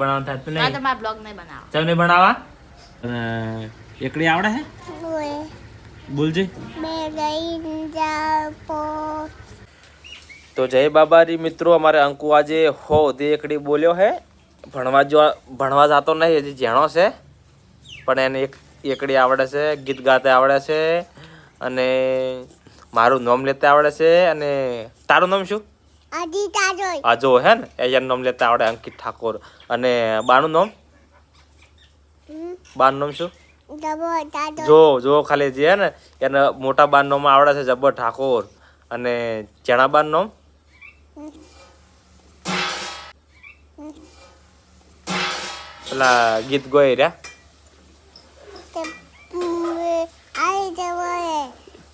બનાવવાનું થતું નહીં. તમારા બ્લોગ નહીં બનાવો. ચાલ નહીં બનાવવા. એકડી આવડે હે? બોલજે. તો જય બાબારી મિત્રો, અમારે અંકુ આજે હો દે એકડી બોલ્યો હે. ભણવા જતો નહીં, હજી જેણો છે, પણ એને એકડી આવડે છે, ગીત ગાતે આવડે છે, અને મારું નામ લેતા આવડે છે. અને તારું નામ શું? આજો હે ને, એનું નામ લેતા આવડે અંકિત ઠાકોર. અને બાનું નામ? બાનું નામ શું? જો ખાલી જે હે ને એને મોટા બાન નામ આવડે છે જબ્બર ઠાકોર. અને જેણા બાન નામ? પેલા ગીત ગોઈ રહ્યા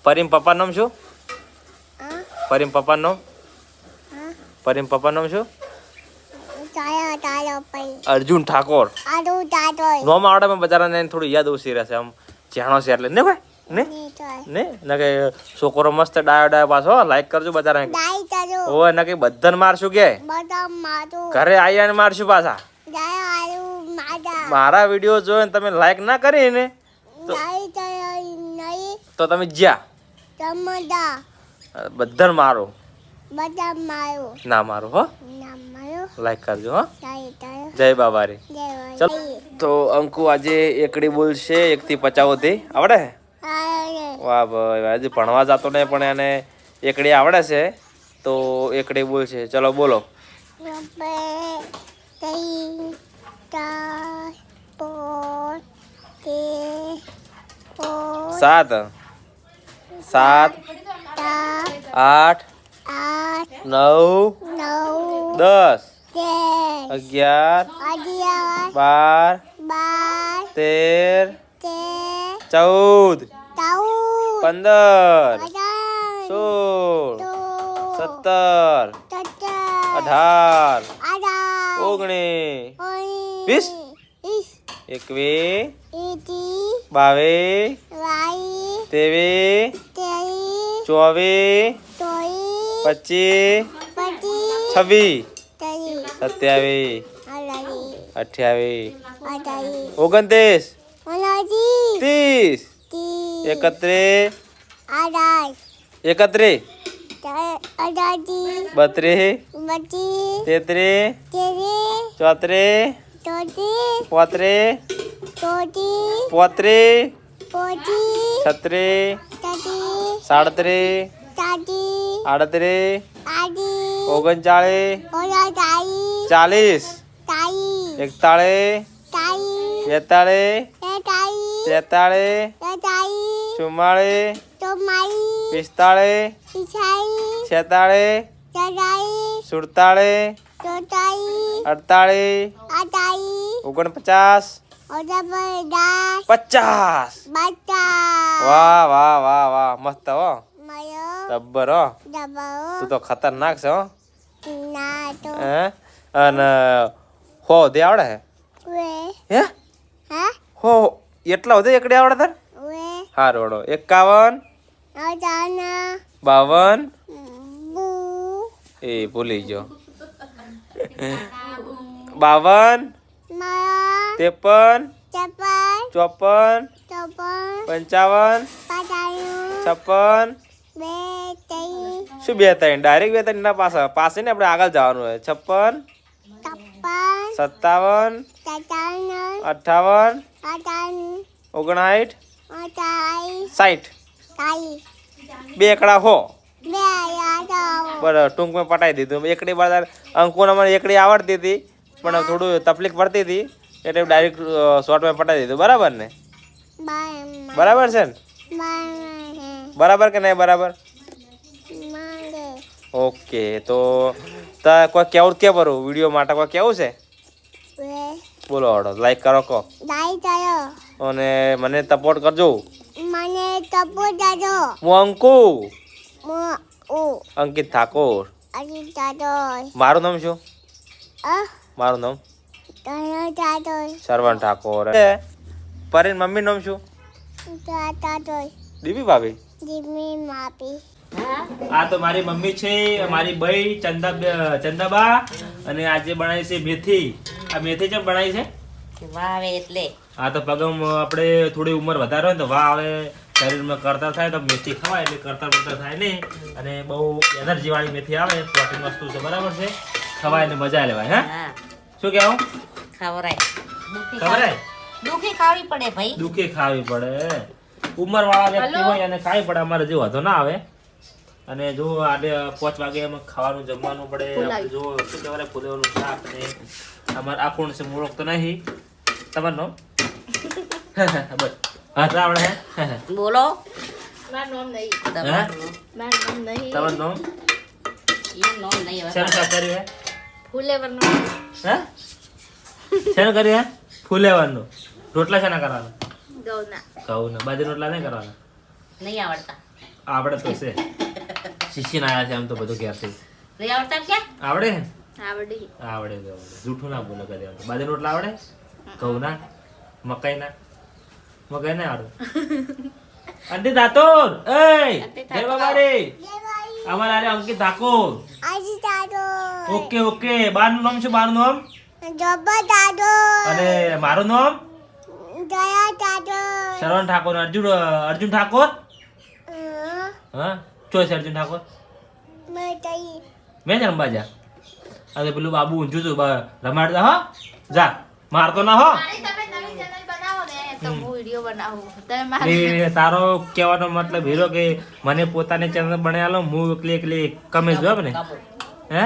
પરીમ પપ્પા નામ શું? પરીમ પપ્પા નામ? પરીમ પપ્પા નામ શું? અર્જુન ઠાકોર. નોમ આવડે પણ બજારાને થોડું યાદ ઓછી રહેશે. આમ જેણો છે એટલે ને ભાઈ ને કે છોકરો મસ્ત ડાયો પાછો. લાઈક કરજો બજારાને. ઓય ને કે બધાને મારશું કે ઘરે આવીને મારશું પાછા. મારા વિડીયો જોઈને તમે લાઈક ના કરી ને તો તમે જ્યાં બધાને મારો ના મારો હો. લાઈક કરજો હો. જય બાબારી. ચલો તો અંકુ આજે એકડી બોલશે 1 થી 50 સુધી. આવડે? વાહ ભાઈ, હજી ભણવા જતો નહીં પણ એને એકડી આવડે છે. તો એકડી બોલશે. ચલો બોલો. 7 7 8 9 10 11 12 13 14 15 16 17 18 19 20 21 22 23 24 25 26 27 28 29 30 31 31 32 33 34 35 35 36 37 38 39 40 41 42 43 44 45 46 47 48 49 50. વાહ વાહ વાહ વાહ, મસ્ત હો. જબ્બર હો. તું તો ખતરનાક છે હો. હે? અને હો દે આવડે હે? હો એટલા વધે એકડી આવડે તાર? હારોડો. 51 52 એ ભૂલી ગયો. 52 53 54 55 56 શું 2 3 ડાયરેક્ટ 2 3 ના પાસે ને આપણે આગળ જવાનું હોય. 56 57 58 59 60 2 એકડા હો. બરાબર, ટૂંકમાં પટાઈ દીધું. એકડી બાદ અંકુને મને એકડી આવડતી હતી પણ થોડું તકલીફ પડતી હતી એટલે ડાયરેક્ટ શોર્ટમાં પટાઈ દીધું. બરાબર ને? બરાબર છે ને? બરાબર કે નહીં બરાબર? ઓકે. તો કોઈ કેવું કે બરું વિડીયો માટે કોઈ કેવું છે? બોલો હડો. લાઈક કરો કહો. અને મને સપોર્ટ કરજો. હું અંકુ અંકિત ઠાકોર. મારું નામ શું? મારું નામ સરવણ ઠાકોર. પરીન મમ્મી નામ શું? દીવી ભાભી. આ તો મારી મમ્મી છે, મારી ભાઈ ચંદાબા, અને આજે બનાવી છે મેથી. આ મેથી કેમ બનાવી છે? વાહ આવે એટલે. આ તો પગમ આપણે થોડી ઉંમર વધારે હોય ને તો વાહ આવે, શરીરમાં કરતર થાય તો મેથી ખવાય એટલે કરતર બરતર થાય નહીં, અને બહુ એનર્જી વાળી મેથી આવે, પ્રોટીન વસ્તુ છે, બરાબર છે, ખવાય ને મજા લેવાય. હા, શું કહેવું? ખવરાય. ખવરાય? દુખી ખાવી પડે ભાઈ. દુખી ખાવી પડે. ઉંમર વાળા વ્યક્તિ હોય અને ખાવી પડે, અમારે જેવો વાંધો ના આવે. અને જો આજે 5 વાગે એમાં ખાવાનું જમવાનું પડે. જો શું કહેવાય, ફુલેવાનું શાક ને અમારે આ કોણ છે મોળક તો નહીં. તમારનો બસ હા તો આવડે. બોલો. મારું નામ નહીં. તમારું મારું નામ નહીં. તમારું નામ ઈ નામ નહીં હવે. શેનું શાક કર્યું હે? ફુલેવરનો. હે શેનું કર્યું હે? ફુલેવાનું. રોટલા શેના કરવાના? ગૌના. ઘઉંના. બાજરી રોટલા નહીં કરવાના? નહીં આવડતા. આવડે તો છે, શીશીને આયા છે આમ તો બધું ઘેરથી. નહીં આવડતા ક્યાં? આવડે? આવડી. આવડે તો આવડે. જૂઠું ના બોલો કદી. આવડે. બાજરી રોટલા આવડે? ઘઉંના? મકાઈના? મકાઈ ના આવડે? અંતિ ધાતુર એ જય બાબારી. અમારે આરે અંકિત ઠાકોર. Okay okay. બારનું નામ શું? બારનું નામ? અને મારું નામ શરવણ ઠાકોર. અર્જુન ઠાકોર. હા ચોઈસ અર્જુન ઠાકોર. મેં જ રમવા જા. અરે પેલું બાબુ ઊંચું છું રમાડતા. હો જા, મારતો ના હો. મારી તમે નવી ચેનલ બનાવો ને તો હું વિડિયો બનાવું. તમે મારી એ તારો કહેવાનો મતલબ હીરો કે મને પોતાની ચેનલ બનાવી લો, હું એકલી કમેશ જોબ ને. હે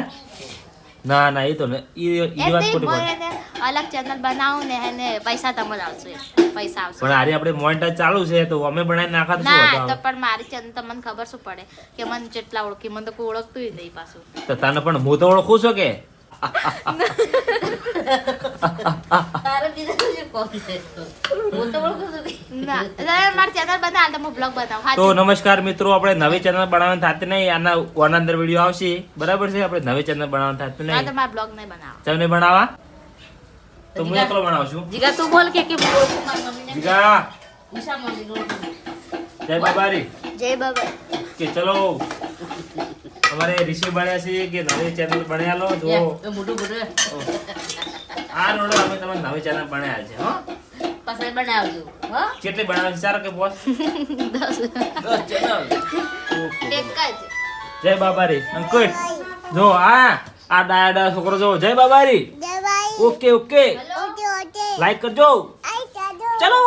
ના ના, એ તો ને એ વાત ખોટી પડે. અલગ ચેનલ બનાવું ને એને પૈસા તમને આવશે. પૈસા આવશે. પણ આરે આપણે મોનિટાઈઝ ચાલુ છે તો અમે બનાવી નાખા તો શું ના વાંધો તો આવે? પણ મારી ચેનલ તમને ખબર શું પડે કે મને જેટલા ઓળખી મને તો કોઈ ઓળખતું નહીં પાછું. તો તને પણ હું તો ઓળખું છું કે. તારે બીજું શું કોણ છે? હું તો ઓળખું છું કે. ના તમે મારી ચેનલ બનાવ તો હું બ્લોગ બનાવું. તો નમસ્કાર મિત્રો, આપણે નવી ચેનલ બનાવવાની થતી નહીં. આના ઓના અંદર વિડીયો આવશે, બરાબર છે. આપણે નવી ચેનલ બનાવવાની થતી હા તો નહીં. મારા બ્લોગ નહીં બનાવો. તમને બનાવવા તો હું એકલો બનાવશું. જીગા તું બોલ કે હું ઓળખું મારી મમ્મીને. જીગા ઉષા મમ્મીને ઓળખું. જય બાબારી. જય બાબા. કે ચલો અમારે ઋષિ બન્યા છે કે નવી ચેનલ બનાવી લો. જો એ મોટું મોટું આ રોડો અમે તમને નવી ચેનલ બનાવ્યા છે. હો પછી બનાવજો. હો કેટલી બનાવી છે? 4 કે 5? 10 ચેનલ. ઓકે. એક જ. જય બાબારી. અંકુટ જો આ ડાયા છોકરો જો. જય બાબારી. Okay okay. લાઈક કરજો. ચલો.